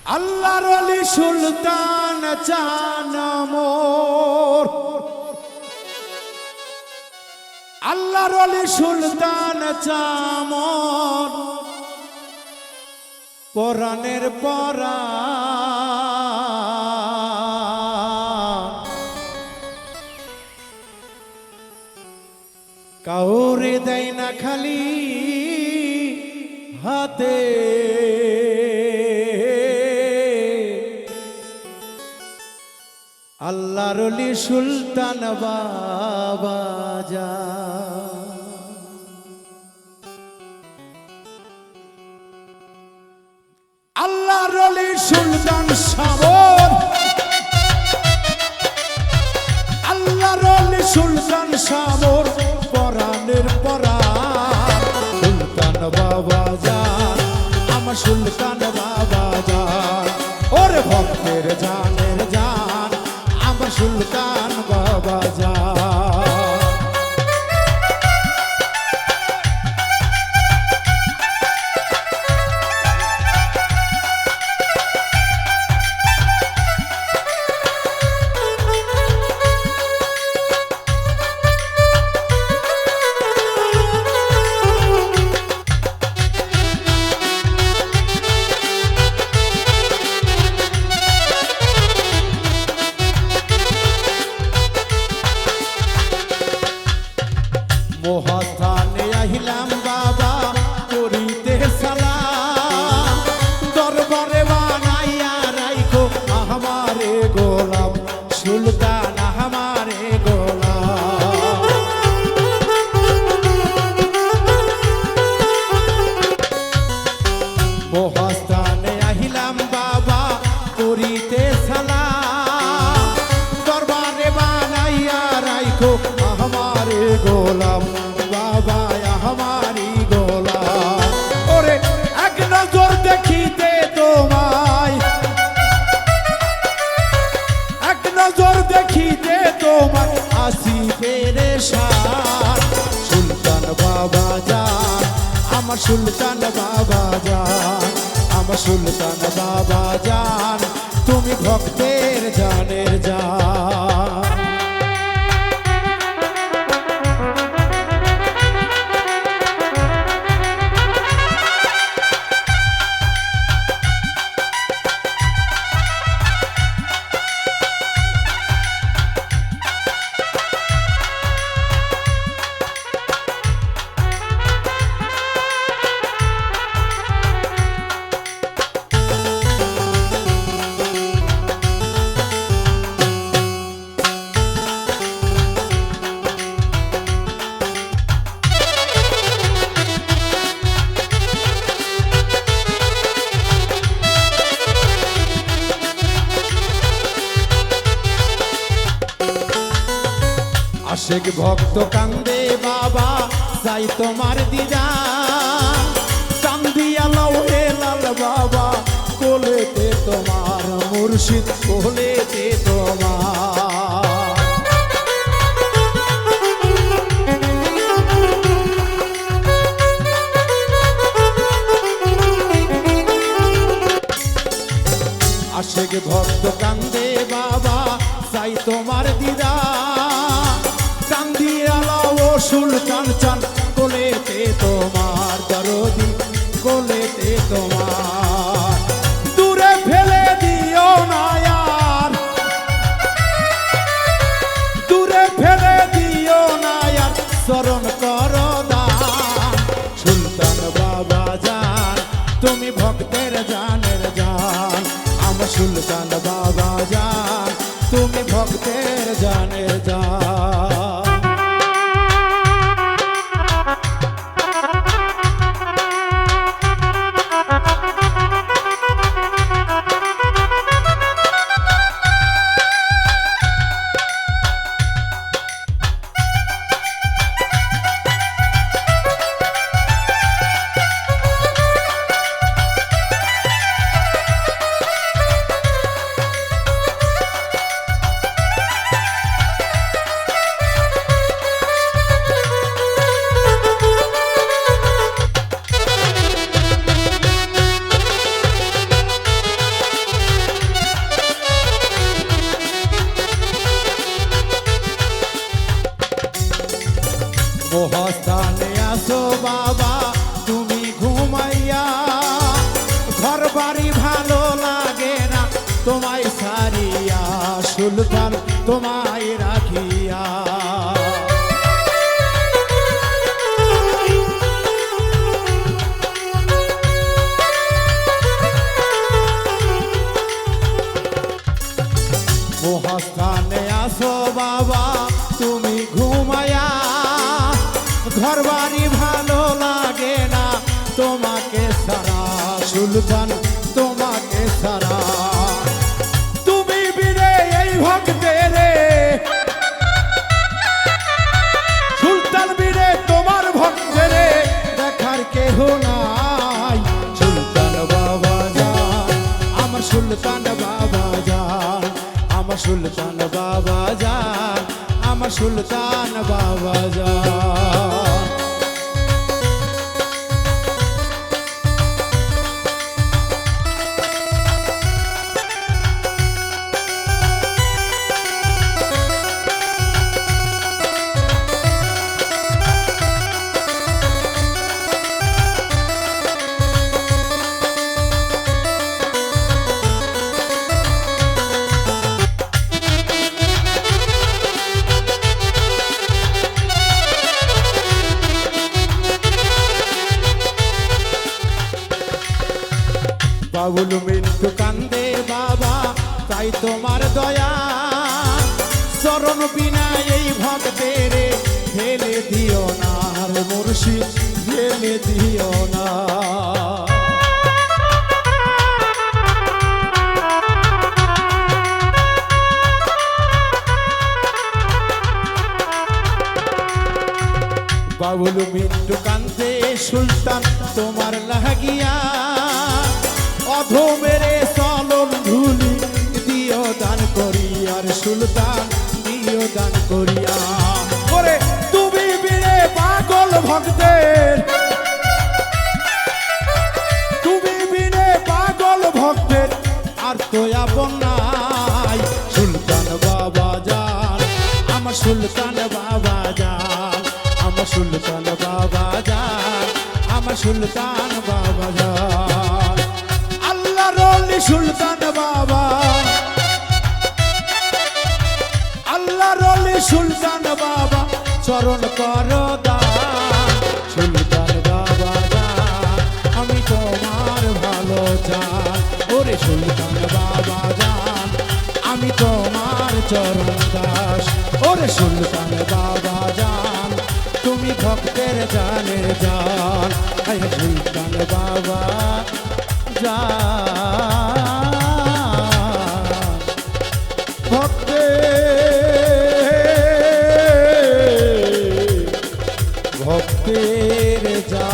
আল্লাহর ওলি সুলতান চান মোর, আল্লাহর ওলি সুলতান চান মোর, পরাণের পরাণ। কাউরে দেয় না খালি হাতে, আল্লাহর ওলি সুলতান বাবা জান। আল্লাহর ওলি সুলতান সাবর, আল্লাহর ওলি সুলতান সাবর, পরাণের পরাণ। সুলতান বাবা জান, আমার সুলতান বাবা জান, ওরে ভক্তের জানের জান, আমার সুলতান বাবা জান। মহাস্থানে আহিলাম বাবা করিতে সালাম, দরবারে বানাইয়া রাইখো আমারে গোলাম, সুলতান আমারে গোলাম। মহাস্থানে আহিলাম বাবা করিতে সালাম, দরবারে বানাইয়া রাইখো আমারে গোলাম, বাবা আমারি গোলাম। ওরে এক নজর দেখিতে তোমায়, এক নজর দেখিতে তোমায় আসি পেরেশান। সুলতান বাবা জান, আমার সুলতান বাবা জান, আমার সুলতান বাবা জান, তুমি ভক্তের জানের জান। আশেক ভক্ত কান্দে বাবা চাই তোমার দিদার, কান্দিয়া লাও হে লাল বাবা, কোলেতে তোমার মুর্শিদ, কোলেতে তোমার। আশেক ভক্ত কান্দে বাবা চাই তোমার দিদার, কান্দিয়া লাও সুলতান চান, কোলেতে তোমার দরদি, কোলেতে তোমার। দূরে ফেলে দিও না আর, দূরে ফেলে দিও না আর, শরণ করো দান। সুলতান বাবা জান, তুমি ভক্তের জানের জান, আমার সুলতান বাবা জান, তুমি ভক্তের জানের জান। মহাস্থানে আসো বাবা তুমি ঘুমাইয়া, ঘর বাড়ি ভালো লাগে না তোমায় সারিয়া, সুলতান তোমায় রাখিয়া। মহাস্থানে আসো বাবা তুমি ঘুমায়া, ঘর বাড়ি ভালো লাগে না তোমাকে সারা, সুলতান তোমাকে সারা। তুমি বিনে এই ভক্তের, সুলতান বিনে তোমার ভক্তের দেখার কেহ নাই, সুলতান বাবা যান আমার সুলতান বাবা যান, আমার সুলতান বাবা যান, আমার সুলতান বাবা যান। বাবুল মৃত্যু কান্দে বাবা তাই তোমার দয়া, চরণ বিনা এই ভক্তের ফেলে দিও না, মুর্শিদ ফেলে দিও না। বাবুল মৃত্যু কান্দে সুলতান তোমার লাগিয়া, অধমেরে চলন ধুলি দিও দান করিয়ার, সুলতান দিও দান করিয়া। ওরে তুমি বিনে পাগল ভক্তের, তুমি বিনে পাগল ভক্তের আর তো আপন নাই, সুলতান বাবা যান আমার সুলতান বাবা যান, আমার সুলতান বাবা যান, আমার সুলতান বাবা যান। সুলতান বাবা, আল্লাহর ওলি সুলতান বাবা চরণ কর দান, সুলতান বাবা যান আমি তোমার ভালো চান, ওরে সুলতান বাবা যান আমি তোমার চরণ দাস, ওরে সুলতান বাবা যান তুমি ভক্তের জানের জান, সুলতান বাবা ভক্তের যা